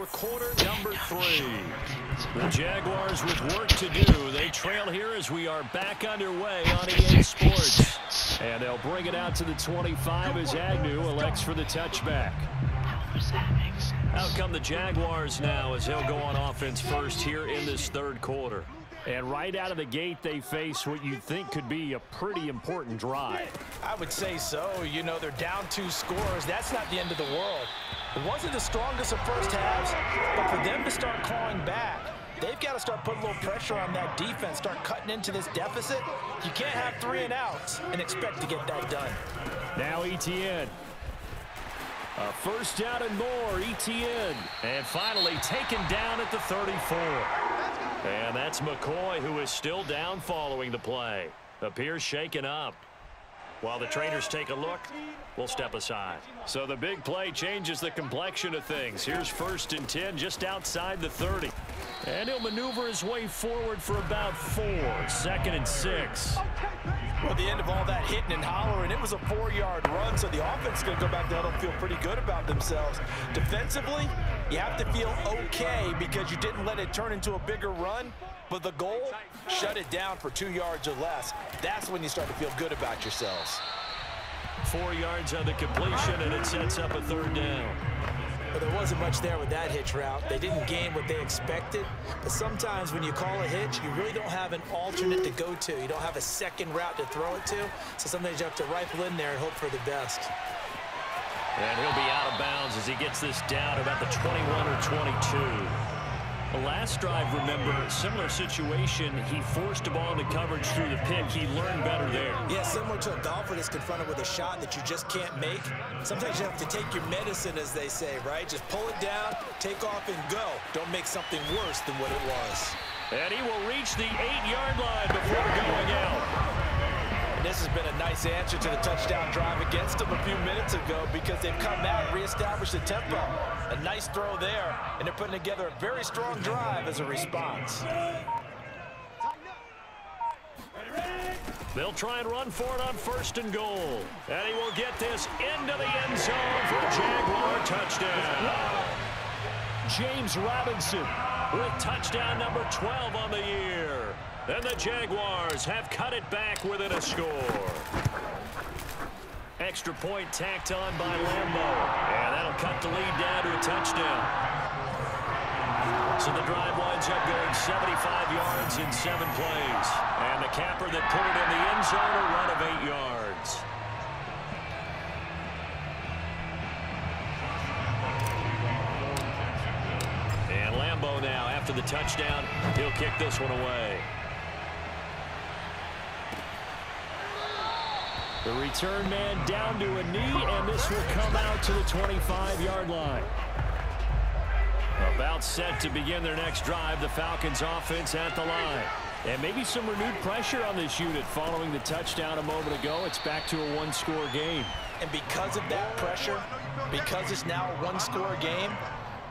Quarter number 3. The Jaguars with work to do. They trail here as we are back underway on EA Sports. And they'll bring it out to the 25 as Agnew elects for the touchback. Out come the Jaguars now as he'll go on offense first here in this third quarter. And right out of the gate, they face what you'd think could be a pretty important drive. I would say so. You know, they're down 2 scores. That's not the end of the world. It wasn't the strongest of first halves, but for them to start clawing back, they've got to start putting a little pressure on that defense, start cutting into this deficit. You can't have 3 and outs and expect to get that done. Now ETN. A first down and more, ETN. And finally taken down at the 34. And that's McCoy, who is still down following the play. Appears shaken up. While the trainers take a look, we'll step aside. So the big play changes the complexion of things. Here's 1st and 10 just outside the 30. And he'll maneuver his way forward for about 4. 2nd and 6. Well, at the end of all that hitting and hollering, it was a 4-yard run, so the offense is going to go back there and feel pretty good about themselves. Defensively, you have to feel okay because you didn't let it turn into a bigger run. But the goal, shut it down for 2 yards or less. That's when you start to feel good about yourselves. 4 yards on the completion, and it sets up a 3rd down. But there wasn't much there with that hitch route. They didn't gain what they expected. But sometimes when you call a hitch, you really don't have an alternate to go to. You don't have a second route to throw it to. So sometimes you have to rifle in there and hope for the best. And he'll be out of bounds as he gets this down about the 21 or 22. The last drive, remember, similar situation. He forced a ball into coverage through the pick. He learned better there. Yeah, similar to a golfer that's confronted with a shot that you just can't make. Sometimes you have to take your medicine, as they say, right? Just pull it down, take off, and go. Don't make something worse than what it was. And he will reach the 8-yard line before going out. And this has been a nice answer to the touchdown drive against them a few minutes ago because they've come out and reestablished the tempo. A nice throw there, and they're putting together a very strong drive as a response. They'll try and run for it on 1st and goal. And he will get this into the end zone for a Jaguar touchdown. James Robinson with touchdown number 12 on the year. And the Jaguars have cut it back within a score. Extra point tacked on by Lambo. And that'll cut the lead down to a touchdown. So the drive winds up going 75 yards in 7 plays. And the capper that put it in the end zone, a run of 8 yards. And Lambo now, after the touchdown, he'll kick this one away. The return man down to a knee, and this will come out to the 25-yard line. About set to begin their next drive, the Falcons offense at the line. And maybe some renewed pressure on this unit following the touchdown a moment ago. It's back to a 1-score game. And because of that pressure, because it's now a 1-score game,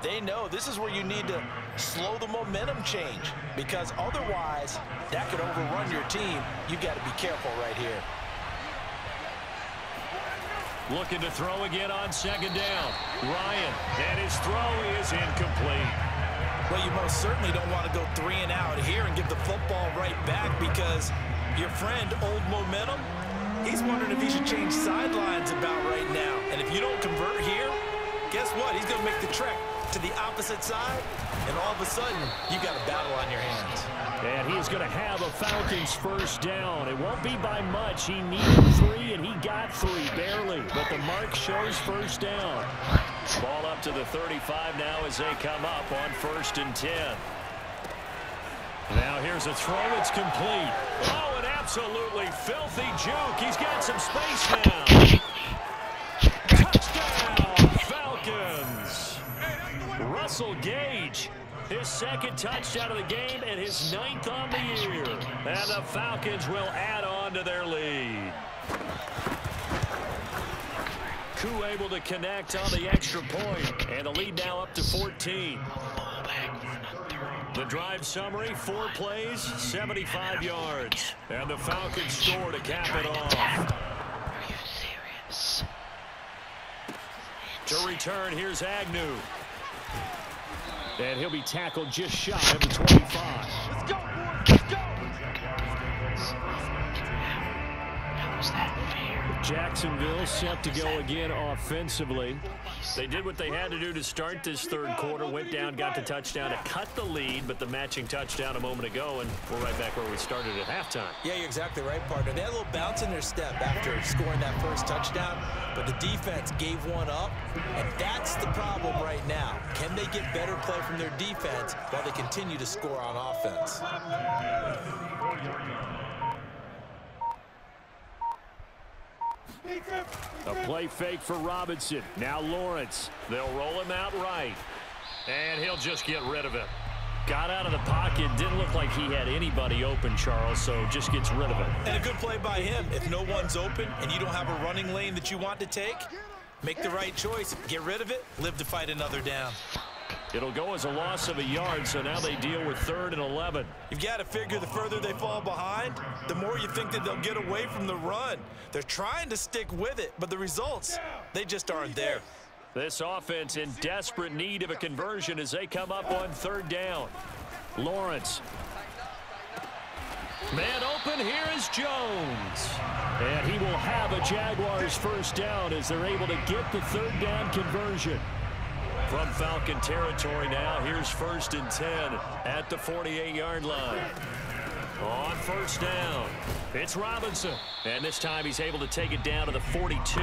they know this is where you need to slow the momentum change. Because otherwise, that could overrun your team. You've got to be careful right here. Looking to throw again on 2nd down. Ryan, and his throw is incomplete. Well, you most certainly don't want to go 3 and out here and give the football right back because your friend, Old Momentum, he's wondering if he should change sidelines about right now. And if you don't convert here, guess what? He's going to make the trek to the opposite side, and all of a sudden, you got a battle on your hands. And he's going to have a Falcons 1st down. It won't be by much. He needed 3, and he got 3, barely. But the mark shows 1st down. Ball up to the 35 now as they come up on 1st and 10. Now here's a throw. It's complete. Oh, an absolutely filthy juke. He's got some space now. Touchdown, Falcons. Russell Gage. His 2nd touchdown of the game and his 9th on the year. And the Falcons will add on to their lead. Koo able to connect on the extra point. And the lead now up to 14. The drive summary, 4 plays, 75 yards. And the Falcons score to cap it off. Are you serious? To return, here's Agnew. And he'll be tackled just shy of the 25. Let's go, boys. Let's go. How was that fair? Jacksonville set to go again offensively. They did what they had to do to start this third quarter. Went down, got the touchdown to cut the lead, but the matching touchdown a moment ago, and we're right back where we started at halftime. Yeah, you're exactly right, partner. They had a little bounce in their step after scoring that first touchdown, but the defense gave one up, and that's the problem right now. Can they get better play from their defense while they continue to score on offense? A play fake for Robinson. Now Lawrence. They'll roll him out right. And he'll just get rid of it. Got out of the pocket. Didn't look like he had anybody open, Charles, so just gets rid of it. And a good play by him. If no one's open and you don't have a running lane that you want to take, make the right choice. Get rid of it. Live to fight another down. It'll go as a loss of a yard, so now they deal with 3rd and 11. You've got to figure the further they fall behind, the more you think that they'll get away from the run. They're trying to stick with it, but the results, they just aren't there. This offense in desperate need of a conversion as they come up on 3rd down. Lawrence. Man open, here is Jones. And he will have a Jaguars first down as they're able to get the 3rd down conversion. From Falcon territory now, here's 1st and 10 at the 48-yard line. On 1st down, it's Robinson. And this time he's able to take it down to the 42.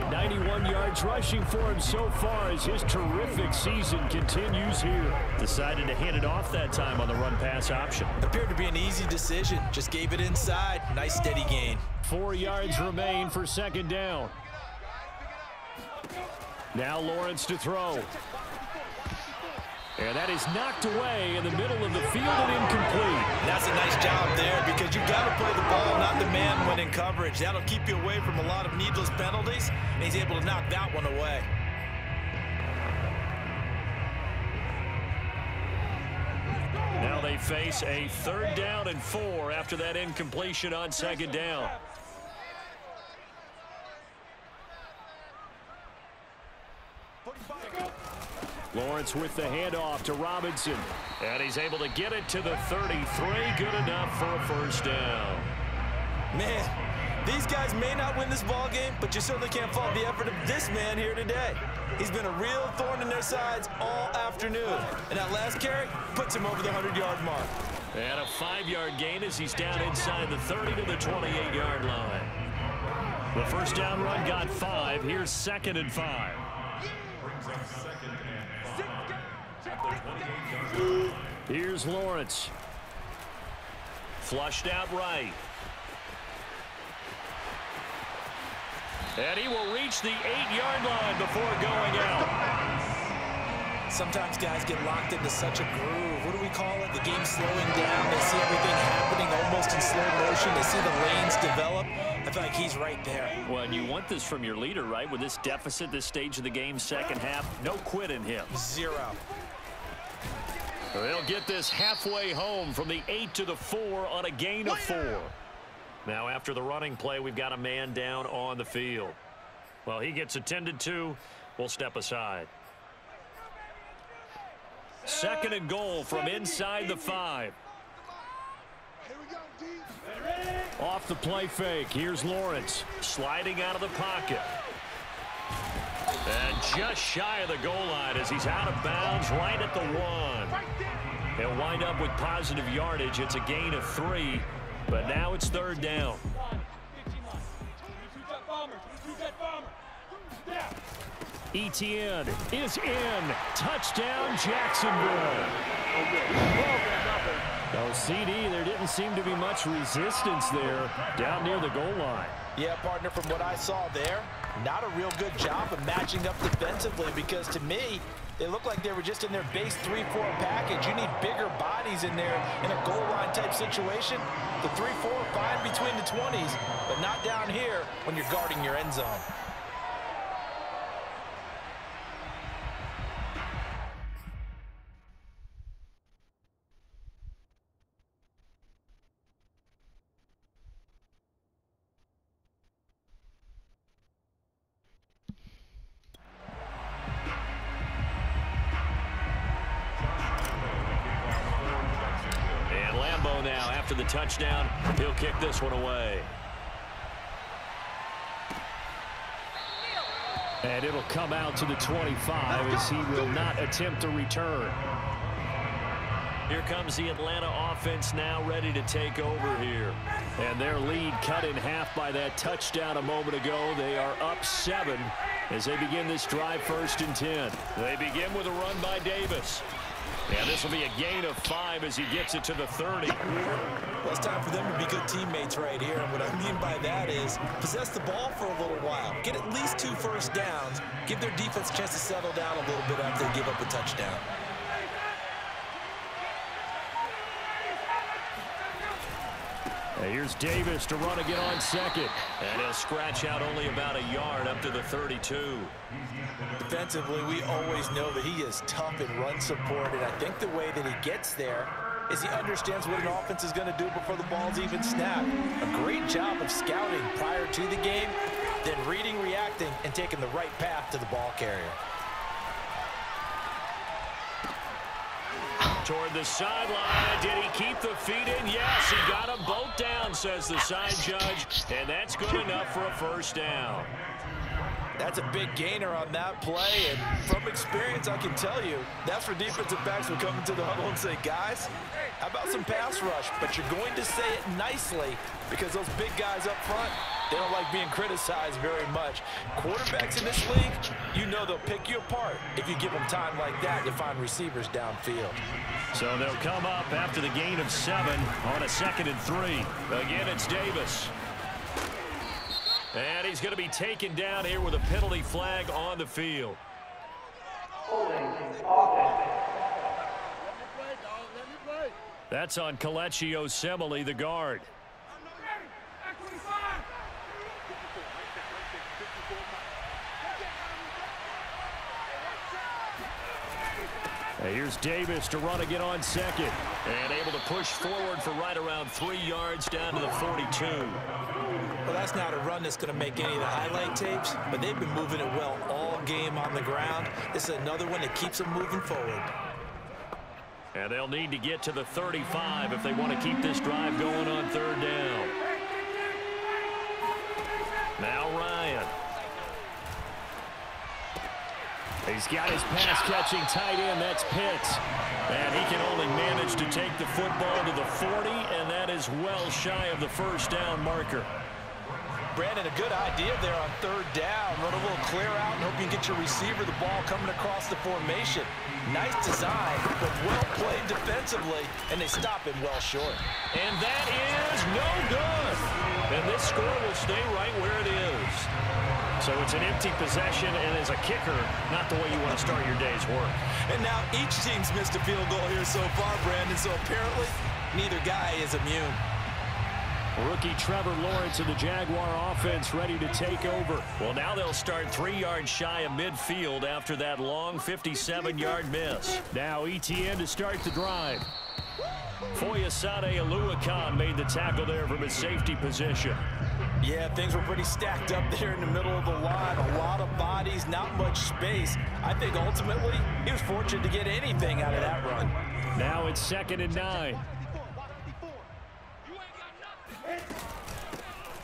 91 yards rushing for him so far as his terrific season continues here. Decided to hand it off that time on the run-pass option. Appeared to be an easy decision. Just gave it inside. Nice steady gain. 4 yards remain for 2nd down. Now Lawrence to throw. And that is knocked away in the middle of the field and incomplete. That's a nice job there because you've got to play the ball, not the man when in coverage. That'll keep you away from a lot of needless penalties, and he's able to knock that one away. Now they face a 3rd down and 4 after that incompletion on 2nd down. Lawrence with the handoff to Robinson. And he's able to get it to the 33. Good enough for a first down. Man, these guys may not win this ball game, but you certainly can't fault the effort of this man here today. He's been a real thorn in their sides all afternoon. And that last carry puts him over the 100-yard mark. And a 5-yard gain as he's down inside the 30 to the 28-yard line. The first down run got 5. Here's 2nd and 5. Here's Lawrence. Flushed out right. And he will reach the 8-yard line before going out. Sometimes guys get locked into such a groove. What do we call it? The game's slowing down. They see everything happening almost in slow motion. They see the lanes develop. I feel like he's right there. Well, and you want this from your leader, right? With this deficit, this stage of the game, second half, no quit in him. 0. They'll get this halfway home from the 8 to the 4 on a gain of 4. Now after the running play, we've got a man down on the field. Well, he gets attended to. We'll step aside. 2nd and goal from inside the 5. Off the play fake. Here's Lawrence sliding out of the pocket. And just shy of the goal line as he's out of bounds right at the 1. He'll wind up with positive yardage. It's a gain of 3, but now it's 3rd down. ETN is in. Touchdown, Jacksonville. Oh, CD, there didn't seem to be much resistance there down near the goal line. Yeah, partner, from what I saw there, not a real good job of matching up defensively because to me, they look like they were just in their base 3-4 package. You need bigger bodies in there in a goal line type situation. The 3-4 fine between the 20s, but not down here when you're guarding your end zone. go now. After the touchdown, he'll kick this one away. And it'll come out to the 25 as he will not attempt to return. Here comes the Atlanta offense now ready to take over here. And their lead cut in half by that touchdown a moment ago. They are up 7 as they begin this drive 1st and 10. They begin with a run by Davis. And this will be a gain of 5 as he gets it to the 30. Well, it's time for them to be good teammates right here. And what I mean by that is possess the ball for a little while. Get at least 2 first downs. Give their defense a chance to settle down a little bit after they give up a touchdown. And here's Davis to run again on 2nd. And he'll scratch out only about a yard up to the 32. Defensively, we always know that he is tough in run support, and I think the way that he gets there is he understands what an offense is going to do before the ball's even snapped. A great job of scouting prior to the game, then reading, reacting, and taking the right path to the ball carrier. Toward the sideline. Did he keep the feet in? Yes, he got them both down, says the side judge, and that's good enough for a 1st down. That's a big gainer on that play, and from experience, I can tell you, that's where defensive backs will come into the huddle and say, guys, how about some pass rush? But you're going to say it nicely because those big guys up front, they don't like being criticized very much. Quarterbacks in this league, you know they'll pick you apart. If you give them time like that, you find receivers downfield. So they'll come up after the gain of 7 on a 2nd and 3. Again, it's Davis. And he's going to be taken down here with a penalty flag on the field. That's on Kelechi Osemele, the guard. And here's Davis to run again on 2nd. And able to push forward for right around 3 yards down to the 42. Well, that's not a run that's going to make any of the highlight tapes, but they've been moving it well all game on the ground. This is another one that keeps them moving forward. And they'll need to get to the 35 if they want to keep this drive going on 3rd down. Now Ryan. He's got his pass-catching tight end. That's Pitts. And he can only manage to take the football to the 40, and that is well shy of the 1st down marker. Brandon, a good idea there on 3rd down. Run a little clear out and hope you can get your receiver the ball coming across the formation. Nice design, but well played defensively, and they stop him well short. And that is no good. And this score will stay right where it is. So it's an empty possession, and as a kicker, not the way you want to start your day's work. And now each team's missed a field goal here so far, Brandon, so apparently neither guy is immune. Rookie Trevor Lawrence of the Jaguar offense ready to take over. Well, now they'll start 3 yards shy of midfield after that long 57-yard miss. Now ETN to start the drive. Foyesade Oluwakan made the tackle there from his safety position. Yeah, things were pretty stacked up there in the middle of the line. A lot of bodies, not much space. I think ultimately he was fortunate to get anything out of that run. Now it's 2nd and 9.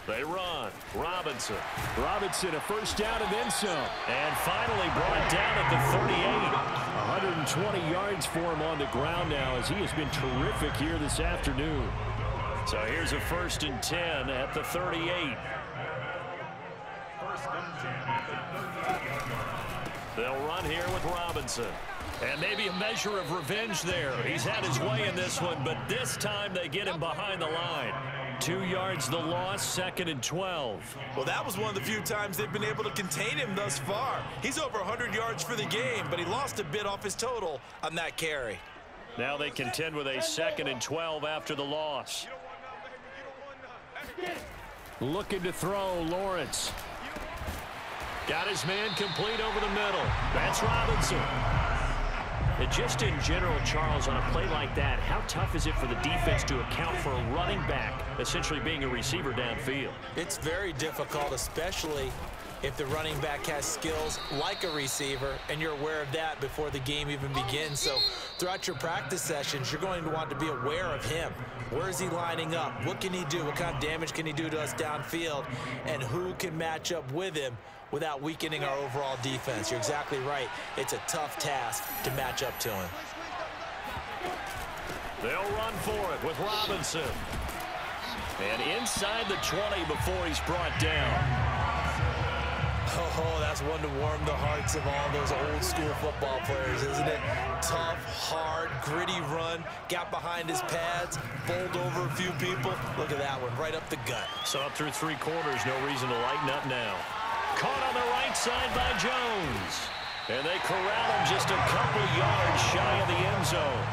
They run. Robinson. Robinson, a 1st down and then some. And finally brought down at the 38. 120 yards for him on the ground now as he has been terrific here this afternoon. So here's a 1st and 10 at the 38. They'll run here with Robinson. And maybe a measure of revenge there. He's had his way in this one, but this time they get him behind the line. 2 yards the loss, 2nd and 12. Well, that was one of the few times they've been able to contain him thus far. He's over 100 yards for the game, but he lost a bit off his total on that carry. Now they contend with a 2nd and 12 after the loss. Looking to throw, Lawrence. Got his man complete over the middle. That's Robinson. And just in general, Charles, on a play like that, how tough is it for the defense to account for a running back essentially being a receiver downfield? It's very difficult, especially if the running back has skills like a receiver, and you're aware of that before the game even begins. So throughout your practice sessions, you're going to want to be aware of him. Where is he lining up? What can he do? What kind of damage can he do to us downfield? And who can match up with him without weakening our overall defense? You're exactly right. It's a tough task to match up to him. They'll run for it with Robinson. And inside the 20 before he's brought down. Oh, that's one to warm the hearts of all those old school football players, isn't it? Tough, hard, gritty run, got behind his pads, bowled over a few people. Look at that one, right up the gut. So up through 3 quarters, no reason to lighten up now. Caught on the right side by Jones. And they corral him just a couple yards shy of the end zone.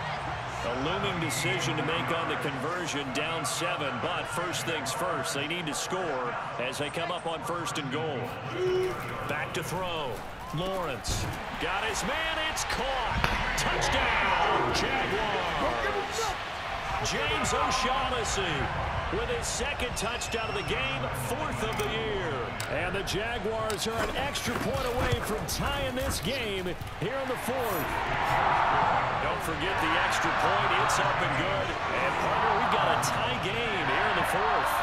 A looming decision to make on the conversion, down 7, but first things first, they need to score as they come up on 1st and goal. Back to throw. Lawrence got his man, it's caught. Touchdown, Jaguars. James O'Shaughnessy with his 2nd touchdown of the game, 4th of the year. And the Jaguars are an extra point away from tying this game here in the 4th. Don't forget the extra point. It's up and good. And, partner, we've got a tie game here in the 4th.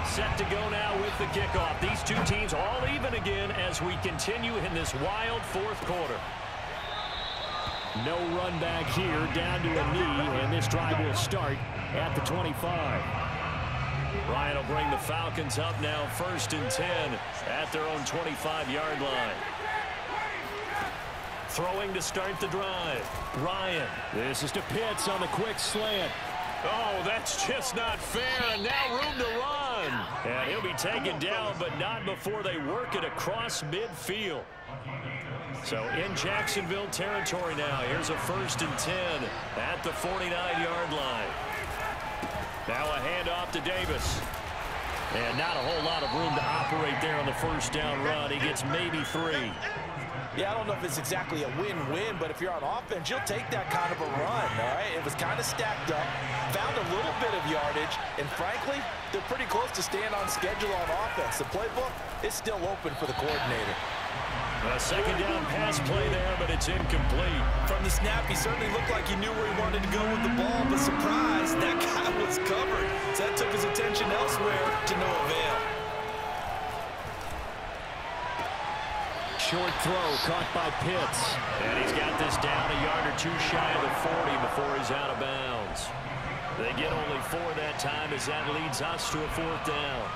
Set to go now with the kickoff. These two teams all even again as we continue in this wild 4th quarter. No run back here, down to a knee, and this drive will start at the 25. Ryan will bring the Falcons up now, 1st and 10 at their own 25-yard line. Throwing to start the drive. Ryan. This is to Pitts on the quick slant. Oh, that's just not fair, and now room to run. And he'll be taken down, but not before they work it across midfield. So in Jacksonville territory now. Here's a 1st and 10 at the 49-yard line. Now a handoff to Davis. And not a whole lot of room to operate there on the 1st down run. He gets maybe 3. Yeah, I don't know if it's exactly a win-win, but if you're on offense, you'll take that kind of a run, all right? It was kind of stacked up, found a little bit of yardage, and frankly, they're pretty close to staying on schedule on offense. The playbook is still open for the coordinator. A 2nd down pass play there, but it's incomplete. From the snap, he certainly looked like he knew where he wanted to go with the ball, but surprise, that guy was covered. So that took his attention elsewhere to no avail. Short throw caught by Pitts. And he's got this down a yard or 2 shy of the 40 before he's out of bounds. They get only 4 that time as that leads us to a 4th down.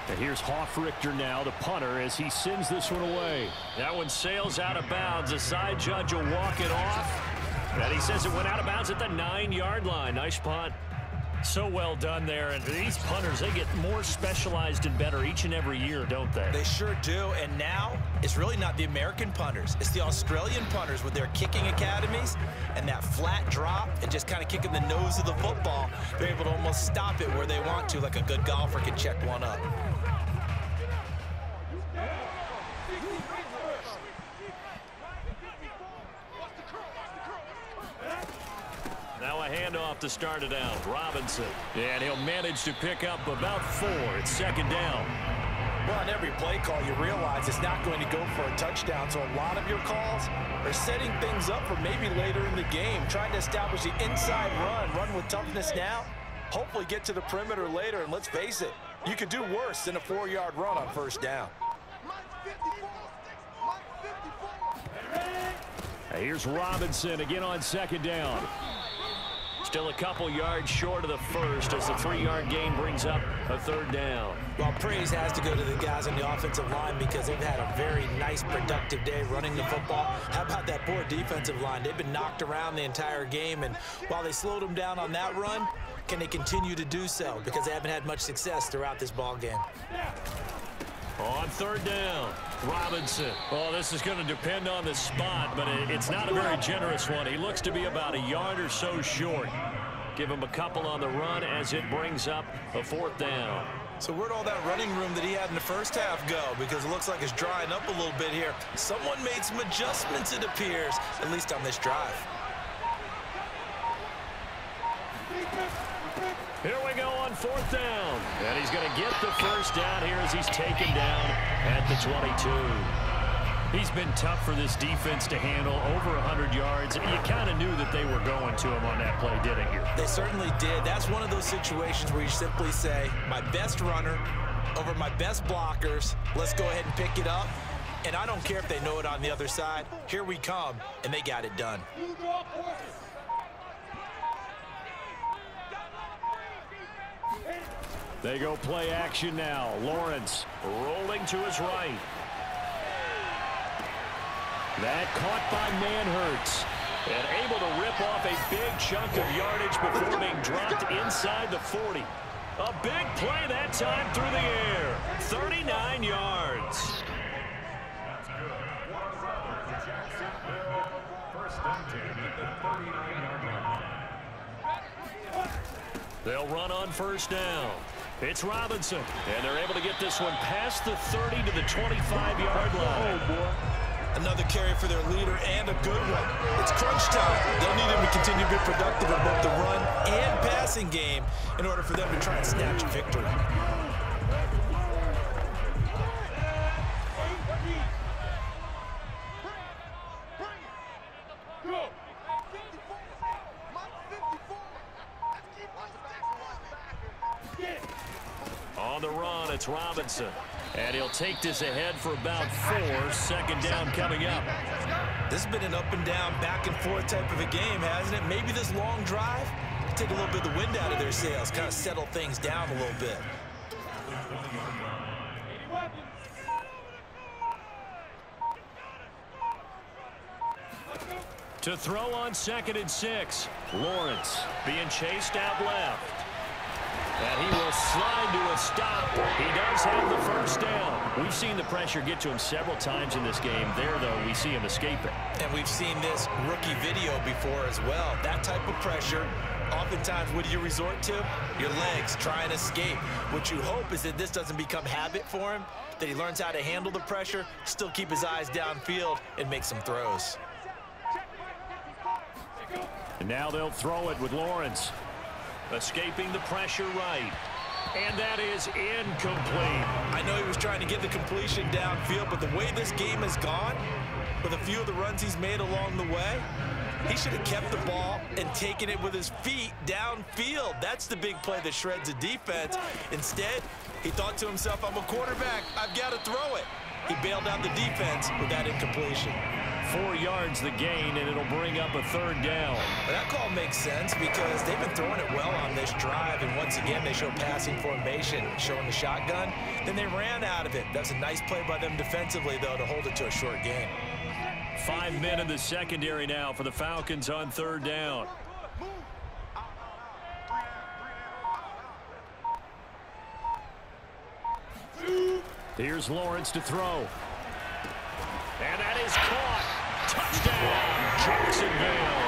And here's Hoffrichter now, the punter, as he sends this one away. That one sails out of bounds. The side judge will walk it off. And he says it went out of bounds at the 9-yard line. Nice punt. So well done there. And these punters, they get more specialized and better each and every year, don't they? They sure do. And now it's really not the American punters. It's the Australian punters with their kicking academies and that flat drop and just kind of kicking the nose of the football. They're able to almost stop it where they want to, like a good golfer can check one up. Now a handoff to start it out. Robinson. And he'll manage to pick up about 4. It's 2nd down. Well, on every play call, you realize it's not going to go for a touchdown. So a lot of your calls are setting things up for maybe later in the game, trying to establish the inside run with toughness now, hopefully get to the perimeter later. And let's face it, you could do worse than a 4-yard run on 1st down. Here's Robinson again on 2nd down. Still a couple yards short of the 1st as the 3-yard gain brings up a 3rd down. Well, praise has to go to the guys on the offensive line because they've had a very nice, productive day running the football. How about that poor defensive line? They've been knocked around the entire game, and while they slowed them down on that run, can they continue to do so? Because they haven't had much success throughout this ball game. On 3rd down, Robinson. Oh, this is going to depend on the spot, but it's not a very generous one. He looks to be about a yard or so short. Give him a couple on the run as it brings up a 4th down. So where'd all that running room that he had in the 1st half go? Because it looks like it's drying up a little bit here. Someone made some adjustments, it appears, at least on this drive. Here we go on 4th down. And he's going to get the first down here as he's taken down at the 22. He's been tough for this defense to handle, over 100 yards. You kind of knew that they were going to him on that play, didn't you? They certainly did. That's one of those situations where you simply say, my best runner over my best blockers. Let's go ahead and pick it up. And I don't care if they know it on the other side. Here we come, and they got it done. They go play action now. Lawrence rolling to his right. That caught by Manhurts. And able to rip off a big chunk of yardage before being dropped inside the 40. A big play that time through the air. 39 yards. They'll run on 1st down. It's Robinson. And they're able to get this one past the 30 to the 25-yard line. Oh, boy. Another carry for their leader and a good one. It's crunch time. They'll need him to continue to be productive in both the run and passing game in order for them to try and snatch a victory. On the run, it's Robinson. And he'll take this ahead for about 4. 2nd down coming up. This has been an up and down, back and forth type of a game, hasn't it? Maybe this long drive take a little bit of the wind out of their sails, kind of settle things down a little bit. To throw on 2nd and 6. Lawrence being chased out left. And he will slide to a stop. He does have the first down. We've seen the pressure get to him several times in this game. There, though, we see him escaping. And we've seen this rookie video before as well. That type of pressure, oftentimes, what do you resort to? Your legs, try and escape. What you hope is that this doesn't become habit for him, that he learns how to handle the pressure, still keep his eyes downfield, and make some throws. And now they'll throw it with Lawrence. Escaping the pressure right. And that is incomplete. I know he was trying to get the completion downfield, but the way this game has gone, with a few of the runs he's made along the way, he should have kept the ball and taken it with his feet downfield. That's the big play that shreds a defense. Instead, he thought to himself, I'm a quarterback. I've got to throw it. He bailed out the defense with that incompletion. 4 yards the gain, and it'll bring up a 3rd down. Well, that call makes sense because they've been throwing it well on this drive, and once again, they show passing formation, showing the shotgun. Then they ran out of it. That's a nice play by them defensively, though, to hold it to a short game. 5 men in the secondary now for the Falcons on 3rd down. Here's Lawrence to throw. And that is caught. Touchdown, Jacksonville.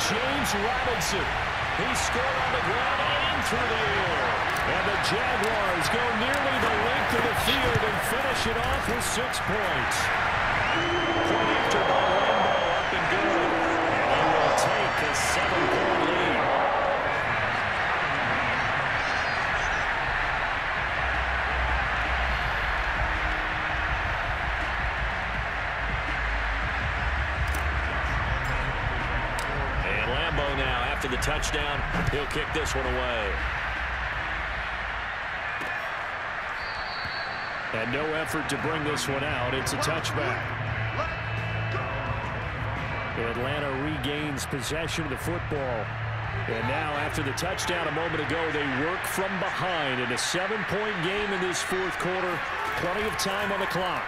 James Robinson. He scored on the ground and through the air. And the Jaguars go nearly the length of the field and finish it off with 6 points. Point after by Lambo up and good. And he will take a 7-point lead. Now, after the touchdown, he'll kick this one away. And no effort to bring this one out. It's a touchback. Atlanta regains possession of the football. And now, after the touchdown a moment ago, they work from behind in a 7-point game in this 4th quarter. Plenty of time on the clock.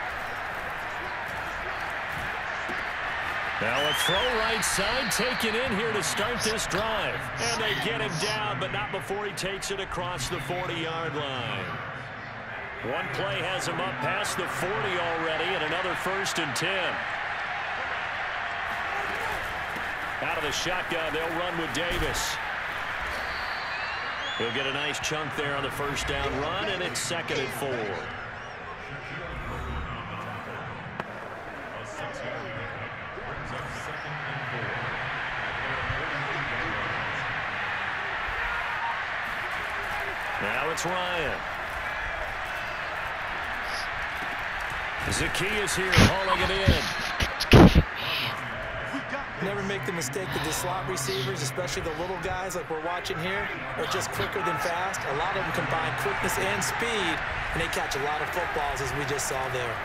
Now a throw right side taken in here to start this drive. And they get him down, but not before he takes it across the 40-yard line. One play has him up past the 40 already, and another 1st and 10. Out of the shotgun, they'll run with Davis. He'll get a nice chunk there on the 1st down run, and it's 2nd and 4. Now it's Ryan. Zacchaeus here hauling it in. Never make the mistake that the slot receivers, especially the little guys like we're watching here, are just quicker than fast. A lot of them combine quickness and speed, and they catch a lot of footballs, as we just saw there.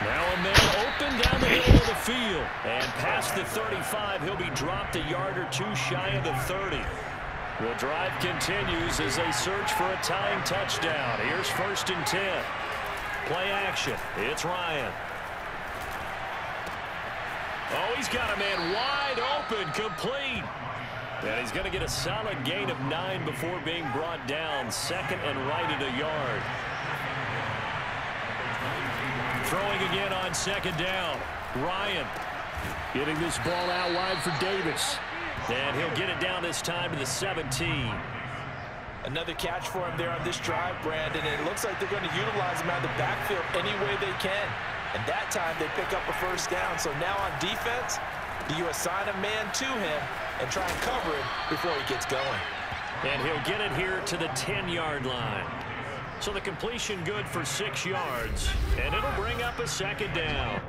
Now a man open down the middle of the field. And past the 35, he'll be dropped a yard or two shy of the 30. The drive continues as they search for a tying touchdown. Here's 1st and 10. Play action. It's Ryan. Oh, he's got a man wide open, complete. And he's going to get a solid gain of 9 before being brought down. 2nd and right at a yard. Throwing again on 2nd down. Ryan getting this ball out wide for Davis. And he'll get it down this time to the 17. Another catch for him there on this drive, Brandon. And it looks like they're going to utilize him out of the backfield any way they can. And that time they pick up a 1st down. So now on defense, do you assign a man to him and try and cover him before he gets going? And he'll get it here to the 10-yard line. So the completion good for 6 yards. And it'll bring up a 2nd down.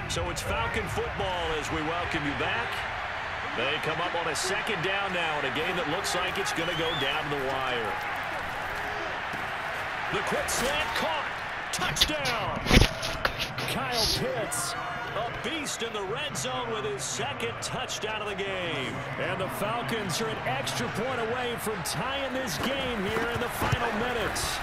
So it's Falcon football as we welcome you back. They come up on a 2nd down now in a game that looks like it's going to go down the wire. The quick slant caught. Touchdown. Kyle Pitts, a beast in the red zone with his 2nd touchdown of the game. And the Falcons are an extra point away from tying this game here in the final minutes.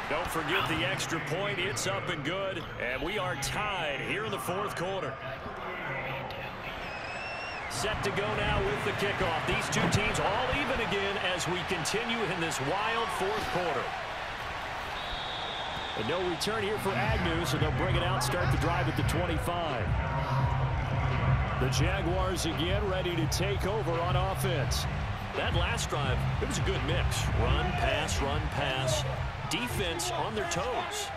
Don't forget the extra point. It's up and good. And we are tied here in the 4th quarter. Set to go now with the kickoff. These two teams all even again as we continue in this wild 4th quarter. And no return here for Agnew, so they'll bring it out, start the drive at the 25. The Jaguars again ready to take over on offense. That last drive, it was a good mix. Run, pass. Defense on their toes.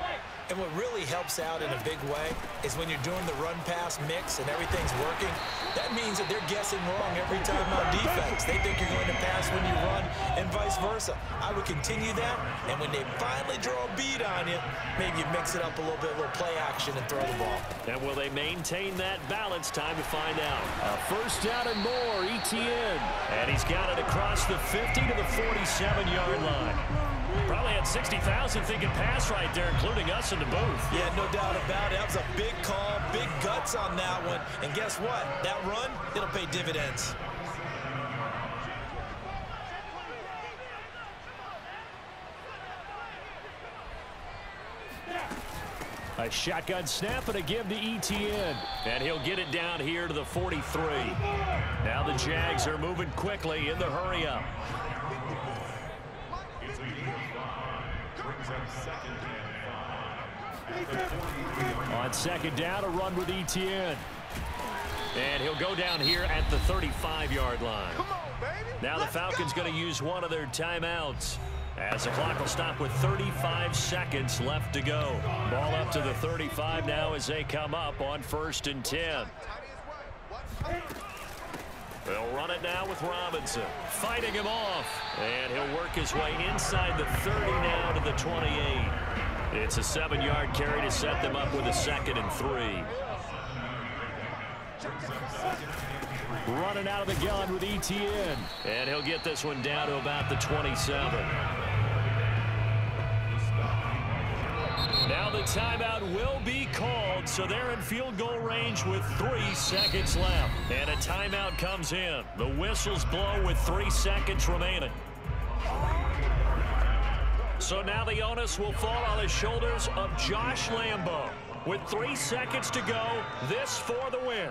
And what really helps out in a big way is when you're doing the run-pass mix and everything's working, that means that they're guessing wrong every time on defense. They think you're going to pass when you run and vice versa. I would continue that, and when they finally draw a bead on you, maybe you mix it up a little bit, a little play action and throw the ball. And will they maintain that balance? Time to find out. 1st down and more, ETN. And he's got it across the 50 to the 47-yard line. Probably had 60,000 thinking pass right there, including us in the booth. Yeah, no doubt about it. That was a big call, big guts on that one. And guess what? That run, it'll pay dividends. A shotgun snap and a give to ETN. And he'll get it down here to the 43. Now the Jags are moving quickly in the hurry-up. On 2nd down, a run with ETN. And he'll go down here at the 35-yard line. Now the Falcons going to use one of their timeouts, as the clock will stop with 35 seconds left to go. Ball up to the 35 now as they come up on 1st and 10. They'll run it now with Robinson, fighting him off. And he'll work his way inside the 30 now to the 28. It's a 7-yard carry to set them up with a 2nd and 3. Running out of the gun with ETN. And he'll get this one down to about the 27. Now the timeout will be called, so they're in field goal range with 3 seconds left. And a timeout comes in. The whistles blow with 3 seconds remaining. So now the onus will fall on the shoulders of Josh Lambo. With 3 seconds to go, this for the win.